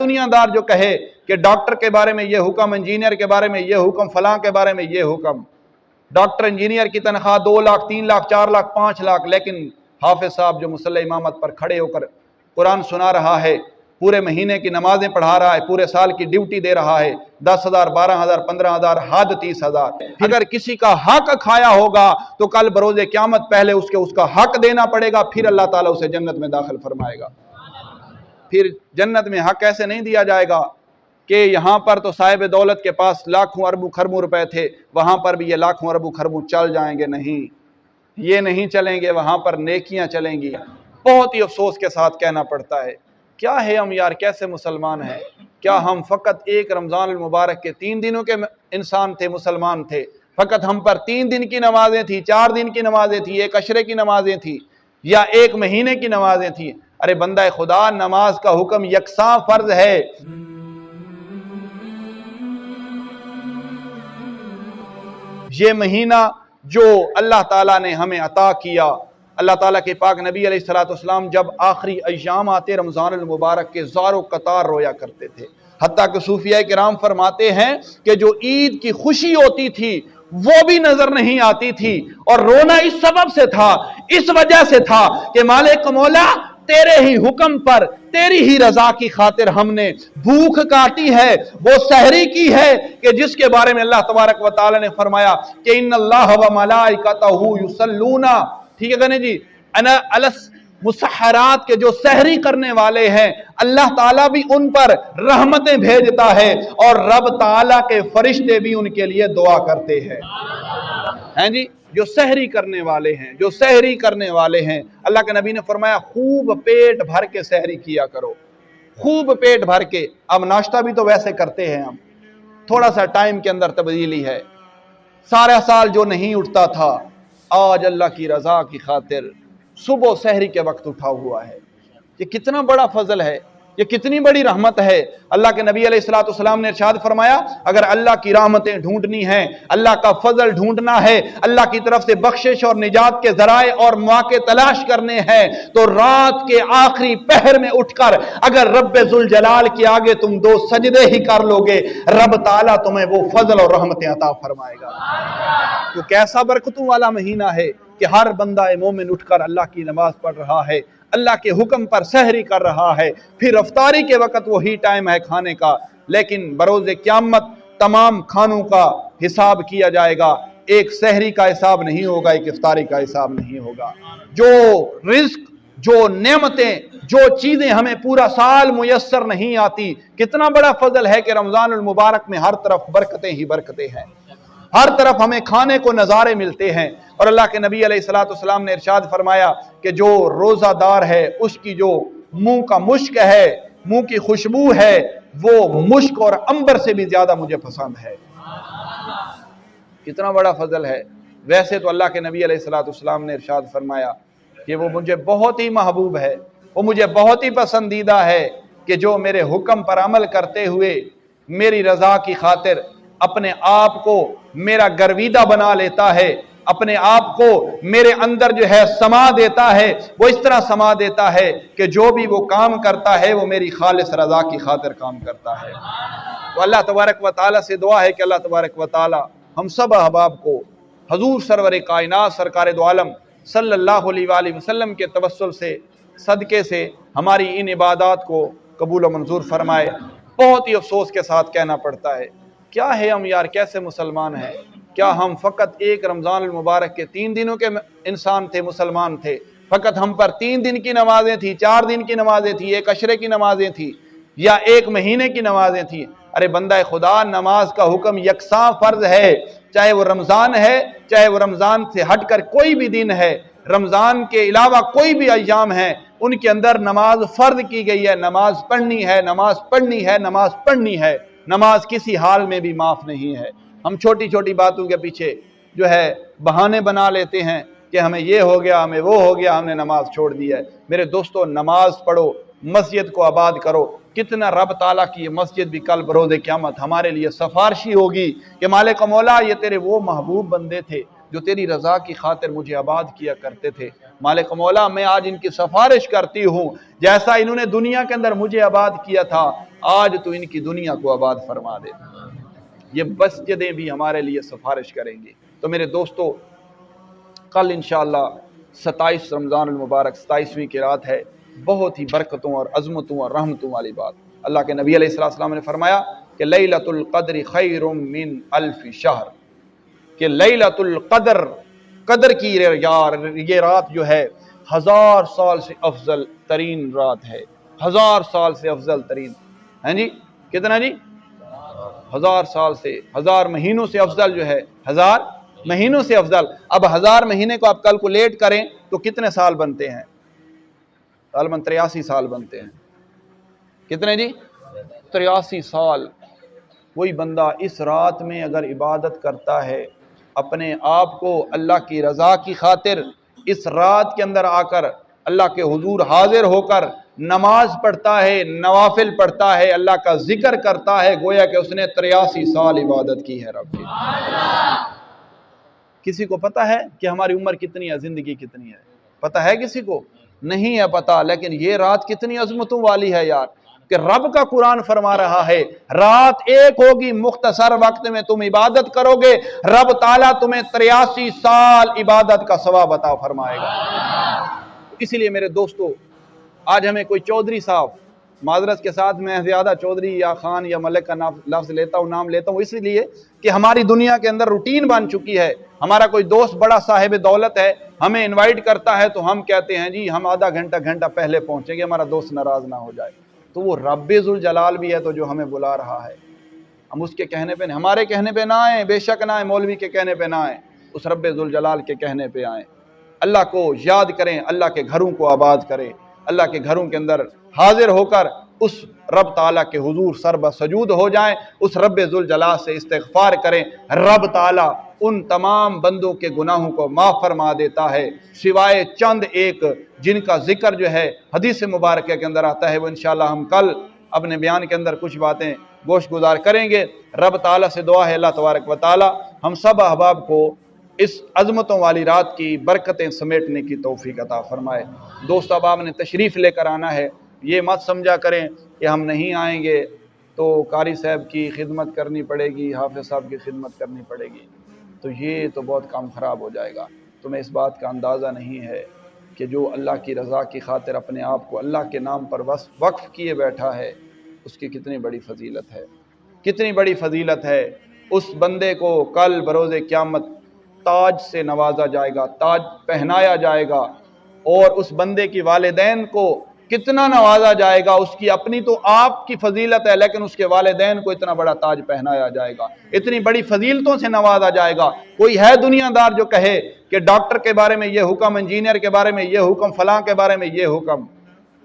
दुनियादार जो कहे कि डॉक्टर के बारे में ये हुक्म, इंजीनियर के बारे में ये हुक्म, फलां के बारे में ये हुक्म, डॉक्टर इंजीनियर की तनख्वाह 2 लाख 3 लाख 4 लाख 5 लाख, लेकिन हाफिज साहब जो मुसल्ला इमामत पर खड़े होकर कुरान सुना रहा है, पूरे महीने की नमाजें पढ़ा रहा है, पूरे साल की ड्यूटी दे रहा है, 10,000 12,000 15,000 हद 30,000, अगर किसी का हक खाया होगा तो कल बरोज़े क़यामत पहले उसका हक देना पड़ेगा, फिर अल्लाह ताला उसे जन्नत में दाखिल फरमाएगा। फिर जन्नत में हक ऐसे नहीं दिया जाएगा कि यहाँ पर तो साहिब दौलत के पास लाखों अरबों खरबों रुपए थे, वहाँ पर भी ये लाखों अरबों खरबों चल जाएंगे, नहीं, ये नहीं चलेंगे, वहाँ पर नेकियां चलेंगी। बहुत ही अफसोस के साथ कहना पड़ता है, क्या है हम यार, कैसे मुसलमान हैं? क्या हम फ़कत एक रमज़ान मुबारक के 3 दिनों के इंसान थे, मुसलमान थे? फ़कत हम पर 3 दिन की नमाजें थी, 4 दिन की नमाजें थी, एक अशरे की नमाजें थी, या 1 महीने की नमाजें थी? अरे बंदा खुदा, नमाज का हुक्म यकसा फर्ज है। ये महीना जो अल्लाह ताला ने हमें अता किया, अल्लाह ताला के पाक नबी अलैहिस्सलाम जब आखिरी अय्याम आते रमज़ान अल मुबारक के ज़ारो कतार रोया करते थे। हत्ता कि सूफिया किराम फरमाते हैं कि जो ईद की खुशी होती थी वो भी नजर नहीं आती थी, और रोना इस सबब से था, इस वजह से था कि मालिक मौला तेरे ही हुक्म पर, तेरी ही रजा की खातिर हमने भूख काटी है, वो सहरी की है कि जिसके बारे में अल्लाह तबारक व तआला ने फरमाया कि इन्नल्लाह व मलाइकतहू युसल्लूना, ठीक है गने जी, अना अलस मुसहरात के जो सहरी करने वाले हैं, अल्लाह ताला भी उन पर रहमतें भेजता है, और रब ताला के फरिश्ते भी उनके लिए दुआ करते हैं जी। जो सहरी करने वाले हैं, जो सहरी करने वाले हैं, अल्लाह के नबी ने फरमाया खूब पेट भर के सहरी किया करो, खूब पेट भर के। अब नाश्ता भी तो वैसे करते हैं हम, थोड़ा सा टाइम के अंदर तब्दीली है। सारा साल जो नहीं उठता था, आज अल्लाह की रजा की खातिर सुबह सहरी के वक्त उठा हुआ है। ये कितना बड़ा फजल है, ये कितनी बड़ी रहमत है। अल्लाह के नबी अलैहिस्सलाम ने इरशाद फरमाया, अगर अल्लाह की रहमतें ढूंढनी है, अल्लाह का फजल ढूंढना है, अल्लाह की तरफ से बख्शिश और निजात के जराए और मौके तलाश करने हैं, तो रात के आखिरी पहर में उठकर अगर रब्बे जुल जलाल के आगे तुम 2 सजदे ही कर लोगे, रब ताला तुम्हें वो फजल और रहमतें अता फरमाएगा। तो कैसा बरकतों वाला महीना है कि हर बंदा मोमिन उठकर अल्लाह की नमाज पढ़ रहा है, अल्लाह के हुक्म पर सहरी कर रहा है। फिर अफ्तारी के वक्त वही टाइम है खाने का, लेकिन बरोज़े क़यामत तमाम खानों का हिसाब किया जाएगा, एक सहरी का हिसाब नहीं होगा, एक इफ्तारी का हिसाब नहीं होगा। जो रिज्क, जो नेमतें, जो चीज़ें हमें पूरा साल मुयस्सर नहीं आती, कितना बड़ा फजल है कि रमज़ान अल मुबारक में हर तरफ बरकतें ही बरकतें हैं, हर तरफ हमें खाने को नज़ारे मिलते हैं। और अल्लाह के नबी अलैहिस्सलाम ने इरशाद फरमाया कि जो रोज़ादार है उसकी जो मुंह का मुश्क है, मुंह की खुशबू है, वो मुश्क और अंबर से भी ज्यादा मुझे पसंद है। कितना बड़ा फजल है। वैसे तो अल्लाह के नबी अलैहिस्सलाम ने इरशाद फरमाया कि वो मुझे बहुत ही महबूब है, वो मुझे बहुत ही पसंदीदा है कि जो मेरे हुक्म पर अमल करते हुए मेरी रजा की खातिर अपने आप को मेरा गर्विदा बना लेता है, अपने आप को मेरे अंदर जो है समा देता है, वो इस तरह समा देता है कि जो भी वो काम करता है वो मेरी खालिस रजा की खातिर काम करता है। तो अल्लाह तबारक व तआला से दुआ है कि अल्लाह तबारक व तआला हम सब अहबाब को हजूर सरवर कायनात सरकार दो आलम सल्लल्लाहु अलैहि वसल्लम के तवस्सुल से, सदके से हमारी इन इबादत को कबूल व मंजूर फरमाए। बहुत ही अफसोस के साथ कहना पड़ता है, क्या है हम यार, कैसे मुसलमान हैं? क्या हम फ़कत एक रमज़ान मुबारक के 3 दिनों के इंसान थे, मुसलमान थे? फ़कत हम पर 3 दिन की नमाजें थी, 4 दिन की नमाजें थी, एक अशरे की नमाजें थी, या 1 महीने की नमाजें थी? अरे बंदा खुदा, नमाज का हुक्म यकसा फ़र्ज है, चाहे वो रमज़ान है, चाहे वो रमज़ान से हटकर कोई भी दिन है, रमज़ान के अलावा कोई भी अय्याम है, उनके अंदर नमाज फ़र्ज की गई है। नमाज पढ़नी है, नमाज पढ़नी है, नमाज पढ़नी है। नमाज किसी हाल में भी माफ़ नहीं है। हम छोटी छोटी बातों के पीछे जो है बहाने बना लेते हैं कि हमें ये हो गया, हमें वो हो गया, हमने नमाज छोड़ दी है। मेरे दोस्तों, नमाज पढ़ो, मस्जिद को आबाद करो। कितना रब ताला की ये मस्जिद भी कल बरोज़े क़यामत हमारे लिए सफारशी होगी कि मालिक मौला, ये तेरे वो महबूब बंदे थे जो तेरी रज़ा की खातिर मुझे आबाद किया करते थे, मालिक मौला मैं आज इनकी सिफारिश करती हूँ, जैसा इन्होंने दुनिया के अंदर मुझे आबाद किया था, आज तो इनकी दुनिया को आबाद फरमा दे। ये मस्जिदें भी हमारे लिए सिफारिश करेंगी। तो मेरे दोस्तों, कल इंशाअल्लाह 27 रमज़ान मुबारक 27वीं की रात है। बहुत ही बरकतों और अज़मतों और रहमतों वाली बात। अल्लाह के नबी अलैहिस्सलाम ने फरमाया कि लैलतुल क़द्र खैरुम मिन अल्फ़ शहर, कि लैलतुल क़द्र, कदर की ये रात जो है 1000 साल से अफजल तरीन रात है। 1000 साल से अफजल तरीन है जी। कितना जी? 1000 साल से, 1000 महीनों से अफजल जो है, 1000 महीनों से अफजल। अब 1000 महीने को आप कैलकुलेट करें तो कितने साल बनते हैं? तकरीबन 83 साल बनते हैं। कितने जी? 83 साल। कोई बंदा इस रात में अगर इबादत करता है, अपने आप को अल्लाह की रज़ा की खातिर इस रात के अंदर आकर अल्लाह के हुजूर हाजिर होकर नमाज पढ़ता है, नवाफिल पढ़ता है, अल्लाह का जिक्र करता है, गोया कि उसने 83 साल इबादत की है रब की। किसी को पता है कि हमारी उम्र कितनी है, जिंदगी कितनी है? पता है किसी को? नहीं है पता। लेकिन ये रात कितनी अजमतों वाली है यार, कि रब का कुरान फरमा रहा है रात एक होगी, मुख्तसर वक्त में तुम इबादत करोगे, रब ताला तुम्हें 83 साल इबादत का सवाब अता फरमाएगा। इसीलिए मेरे दोस्तों, आज हमें कोई चौधरी साहब, माजरत के साथ मैं ज्यादा चौधरी या खान या मलिक का लफ्ज लेता हूँ, नाम लेता हूँ, इसलिए कि हमारी दुनिया के अंदर रूटीन बन चुकी है। हमारा कोई दोस्त बड़ा साहिब दौलत है, हमें इनवाइट करता है तो हम कहते हैं जी हम आधा घंटा पहले पहुंचेंगे, हमारा दोस्त नाराज ना हो जाए। तो वो रब्बे जुल जलाल भी है तो जो हमें बुला रहा है, हम उसके कहने पे, हमारे कहने पे ना आए, बेशक ना आए, मौलवी के कहने पे ना आए, उस रब्बे जुल जलाल के कहने पे आए। अल्लाह को याद करें, अल्लाह के घरों को आबाद करें, अल्लाह के घरों के अंदर हाजिर होकर उस रब ताला के हुजूर सरब सजूद हो जाएं, उस रब्बे जुल जलाल से इस्तिग़फ़ार करें। रब ताला उन तमाम बंदों के गुनाहों को माफ़ फरमा देता है, सिवाय चंद एक जिनका जिक्र जो है हदीस मुबारक के अंदर आता है। वो इंशाअल्लाह हम कल अपने बयान के अंदर कुछ बातें गोश गुजार करेंगे। रब ताला से दुआ है अल्लाह तबारक व ताला हम सब अहबाब को इस अज़मतों वाली रात की बरकतें समेटने की तौफीक अता फरमाए। दोस्त अहबाब ने तशरीफ़ लेकर आना है, ये मत समझा करें कि हम नहीं आएंगे तो कारी साहब की खिदमत करनी पड़ेगी, हाफिज़ साहब की खिदमत करनी पड़ेगी, तो ये तो बहुत काम ख़राब हो जाएगा। तुम्हें इस बात का अंदाज़ा नहीं है कि जो अल्लाह की रज़ा की खातिर अपने आप को अल्लाह के नाम पर वक्फ़ किए बैठा है, उसकी कितनी बड़ी फ़जीलत है, कितनी बड़ी फ़जीलत है। उस बंदे को कल बरोज़े क़यामत ताज से नवाजा जाएगा, ताज पहनाया जाएगा, और उस बंदे की वालिदैन को कितना नवाजा जाएगा। उसकी अपनी तो आपकी फजीलत है, लेकिन उसके वालिदैन को इतना बड़ा ताज पहनाया जाएगा, इतनी बड़ी फजीलतों से नवाजा जाएगा। कोई है दुनियादार जो कहे कि डॉक्टर के बारे में ये हुक्म, इंजीनियर के बारे में ये हुक्म, फलां के बारे में ये हुक्म,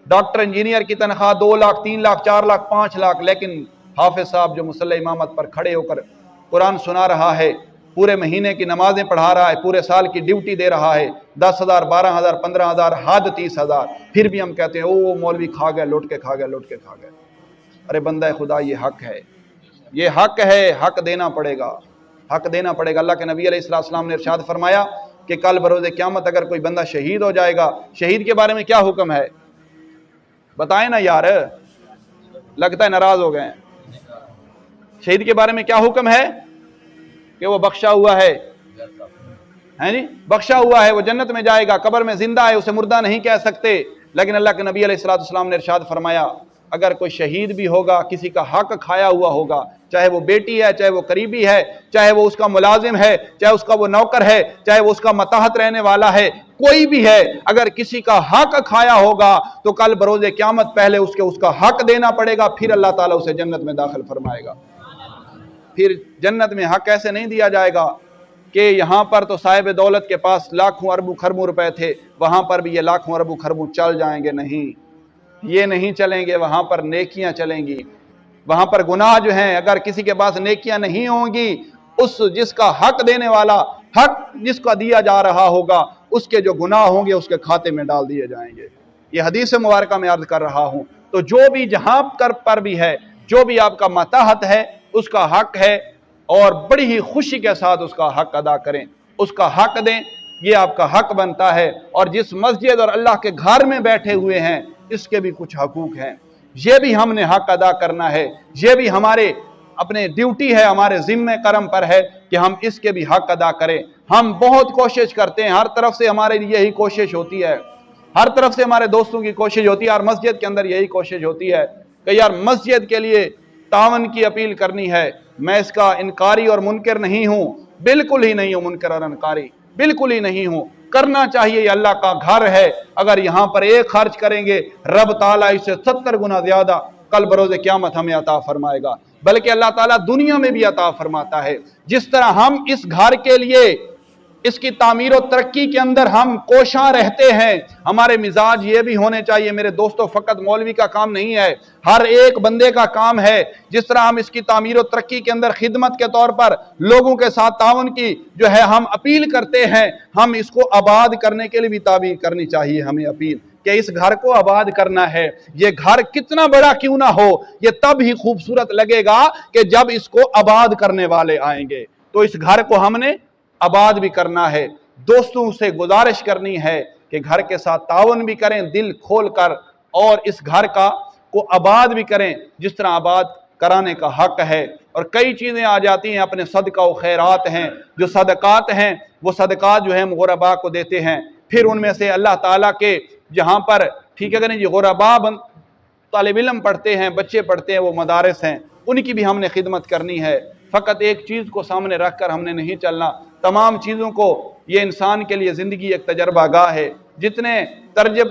डॉक्टर इंजीनियर की तनख्वाह 2 लाख 3 लाख 4 लाख 5 लाख, लेकिन हाफिज साहब जो मुसल्ला इमामत पर खड़े होकर कुरान सुना रहा है, पूरे महीने की नमाजें पढ़ा रहा है, पूरे साल की ड्यूटी दे रहा है, 10,000 12,000 15,000 हद 30,000, फिर भी हम कहते हैं ओ मौलवी खा गए, लौट के खा गए, लौट के खा गए। अरे बंदा खुदा, ये हक है, ये हक है, हक देना पड़ेगा, हक देना पड़ेगा। अल्लाह के नबी अलैहिस्सलाम ने इरशाद फरमाया कि कल बरोज़े क़यामत अगर कोई बंदा शहीद हो जाएगा, शहीद के बारे में क्या हुक्म है बताएं ना यार, लगता है नाराज हो गए। शहीद के बारे में क्या हुक्म है कि वो बख्शा हुआ है जी, बख्शा हुआ है, वो जन्नत में जाएगा। कब्र में जिंदा है, उसे मुर्दा नहीं कह सकते। लेकिन अल्लाह के नबी अलैहिस्सलाम ने इरशाद फरमाया अगर कोई शहीद भी होगा, किसी का हक खाया हुआ होगा, चाहे वो बेटी है, चाहे वो करीबी है, चाहे वो उसका मुलाजिम है, चाहे उसका वो नौकर है, चाहे वो उसका मताहत रहने वाला है, कोई भी है, अगर किसी का हक खाया होगा तो कल बरोज़े क़यामत पहले उसका हक देना पड़ेगा, फिर अल्लाह ताला उसे जन्नत में दाखिल फरमाएगा। फिर जन्नत में हक ऐसे नहीं दिया जाएगा कि यहाँ पर तो साहिब दौलत के पास लाखों अरबों खरबों रुपए थे, वहाँ पर भी ये लाखों अरबों खरबों चल जाएंगे। नहीं, ये नहीं चलेंगे, वहाँ पर नेकियां चलेंगी। वहाँ पर गुनाह जो हैं, अगर किसी के पास नेकियां नहीं होंगी, उस जिसका हक देने वाला, हक जिसका दिया जा रहा होगा, उसके जो गुनाह होंगे उसके खाते में डाल दिए जाएंगे। ये हदीस मुबारका में अर्ज कर रहा हूँ। तो जो भी जहाँ पर भी है, जो भी आपका मताहत है, उसका हक है, और बड़ी ही खुशी के साथ उसका हक अदा करें, उसका हक दें। یہ آپ کا حق بنتا ہے، اور جس مسجد اور اللہ کے گھر میں بیٹھے ہوئے ہیں اس کے بھی کچھ حقوق ہیں، یہ بھی ہم نے حق ادا کرنا ہے، یہ بھی ہمارے اپنے ڈیوٹی ہے، ہمارے ذمہ کرم پر ہے کہ ہم اس کے بھی حق ادا کریں۔ ہم بہت کوشش کرتے ہیں، ہر طرف سے ہمارے لیے یہی کوشش ہوتی ہے، ہر طرف سے ہمارے دوستوں کی کوشش ہوتی ہے، اور مسجد کے اندر یہی کوشش ہوتی ہے کہ یار مسجد کے لیے تعاون کی اپیل کرنی ہے۔ میں اس کا انکاری اور منکر نہیں ہوں، بالکل ہی نہیں ہوں منکر اور انکاری، بالکل ہی نہیں ہوں، کرنا چاہیے، یہ اللہ کا گھر ہے، اگر یہاں پر ایک خرچ کریں گے رب تعالیٰ اس سے 70 گنا زیادہ کل بروز قیامت ہمیں عطا فرمائے گا، بلکہ اللہ تعالیٰ دنیا میں بھی عطا فرماتا ہے۔ جس طرح ہم اس گھر کے لیے اس کی تعمیر و ترقی کے اندر ہم کوشاں رہتے ہیں، ہمارے مزاج یہ بھی ہونے چاہیے میرے دوستوں، فقط مولوی کا کام نہیں ہے، ہر ایک بندے کا کام ہے۔ جس طرح ہم اس کی تعمیر و ترقی کے اندر خدمت کے طور پر لوگوں کے ساتھ تعاون کی جو ہے ہم اپیل کرتے ہیں، ہم اس کو آباد کرنے کے لیے بھی تعبیر کرنی چاہیے ہمیں اپیل، کہ اس گھر کو آباد کرنا ہے۔ یہ گھر کتنا بڑا کیوں نہ ہو، یہ تب ہی خوبصورت لگے گا کہ جب اس کو آباد کرنے والے آئیں گے، تو اس گھر کو ہم نے آباد بھی کرنا ہے۔ دوستوں سے گزارش کرنی ہے کہ گھر کے ساتھ تعاون بھی کریں دل کھول کر، اور اس گھر کو آباد بھی کریں جس طرح آباد کرانے کا حق ہے۔ اور کئی چیزیں آ جاتی ہیں، اپنے صدقہ و خیرات ہیں، جو صدقات ہیں وہ صدقات جو ہیں غرباء کو دیتے ہیں، پھر ان میں سے اللہ تعالیٰ کے جہاں پر ٹھیک ہے کہ نہیں جی غرباء طالب علم پڑھتے ہیں، بچے پڑھتے ہیں، وہ مدارس ہیں، ان کی بھی ہم نے خدمت کرنی ہے۔ فقط ایک چیز کو سامنے رکھ کر ہم نے نہیں چلنا، تمام چیزوں کو، یہ انسان کے لیے زندگی ایک تجربہ گاہ ہے، جتنے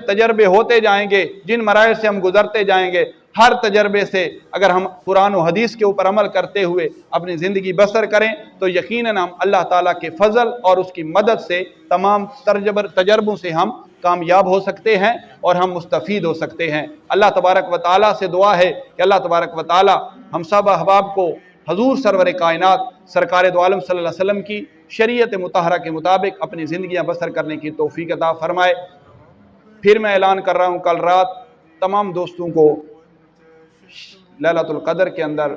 تجربے ہوتے جائیں گے، جن مراحل سے ہم گزرتے جائیں گے، ہر تجربے سے اگر ہم قرآن و حدیث کے اوپر عمل کرتے ہوئے اپنی زندگی بسر کریں تو یقیناً ہم اللہ تعالیٰ کے فضل اور اس کی مدد سے تمام تجربوں سے ہم کامیاب ہو سکتے ہیں اور ہم مستفید ہو سکتے ہیں۔ اللہ تبارک و تعالیٰ سے دعا ہے کہ اللہ تبارک و تعالیٰ ہم سب احباب کو حضور سرور کائنات سرکار دو عالم صلی اللہ علیہ وسلم کی شریعت مطہرہ کے مطابق اپنی زندگیاں بسر کرنے کی توفیق عطا فرمائے۔ پھر میں اعلان کر رہا ہوں، کل رات تمام دوستوں کو لیلۃ القدر کے اندر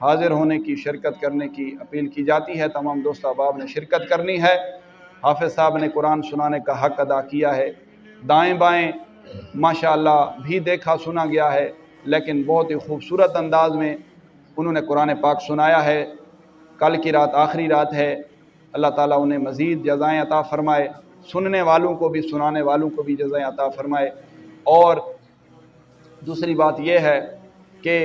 حاضر ہونے کی، شرکت کرنے کی اپیل کی جاتی ہے۔ تمام دوست احباب نے شرکت کرنی ہے۔ حافظ صاحب نے قرآن سنانے کا حق ادا کیا ہے، دائیں بائیں ماشاءاللہ بھی دیکھا سنا گیا ہے، لیکن بہت ہی خوبصورت انداز میں انہوں نے قرآن پاک سنایا ہے۔ کل کی رات آخری رات ہے، اللہ تعالیٰ انہیں مزید جزائیں عطا فرمائے، سننے والوں کو بھی سنانے والوں کو بھی جزائیں عطا فرمائے۔ اور دوسری بات یہ ہے کہ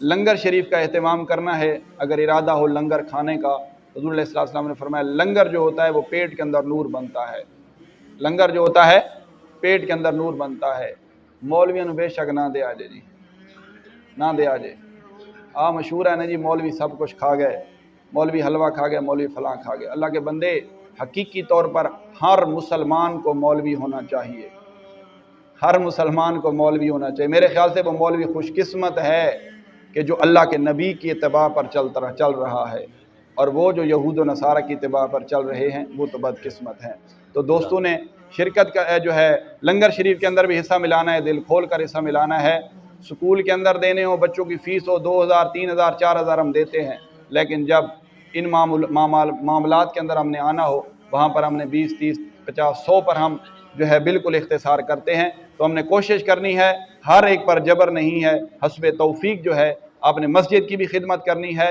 لنگر شریف کا اہتمام کرنا ہے، اگر ارادہ ہو لنگر کھانے کا۔ حضور علیہ السلام نے فرمایا لنگر جو ہوتا ہے وہ پیٹ کے اندر نور بنتا ہے، لنگر جو ہوتا ہے پیٹ کے اندر نور بنتا ہے۔ مولویوں نے بے شک نہ دے آجے جی، نہ دے آجے، مشہور ہے نا جی، مولوی سب کچھ کھا گئے، مولوی حلوہ کھا گئے، مولوی فلاں کھا گئے۔ اللہ کے بندے، حقیقی طور پر ہر مسلمان کو مولوی ہونا چاہیے، ہر مسلمان کو مولوی ہونا چاہیے۔ میرے خیال سے وہ مولوی خوش قسمت ہے کہ جو اللہ کے نبی کی اتباع پر چل رہا ہے، اور وہ جو یہود و نصارہ کی اتباع پر چل رہے ہیں وہ تو بد قسمت ہیں۔ تو دوستوں نے شرکت کا جو ہے لنگر شریف کے اندر بھی حصہ ملانا ہے، دل کھول کر حصہ ملانا ہے۔ سکول کے اندر دینے ہو، بچوں کی فیس ہو، 2000 3000 4000 ہم دیتے ہیں، لیکن جب ان معاملات کے اندر ہم نے آنا ہو، وہاں پر ہم نے 20 30 50 100 پر ہم جو ہے بالکل اختصار کرتے ہیں۔ تو ہم نے کوشش کرنی ہے، ہر ایک پر جبر نہیں ہے، حسب توفیق جو ہے آپ نے مسجد کی بھی خدمت کرنی ہے۔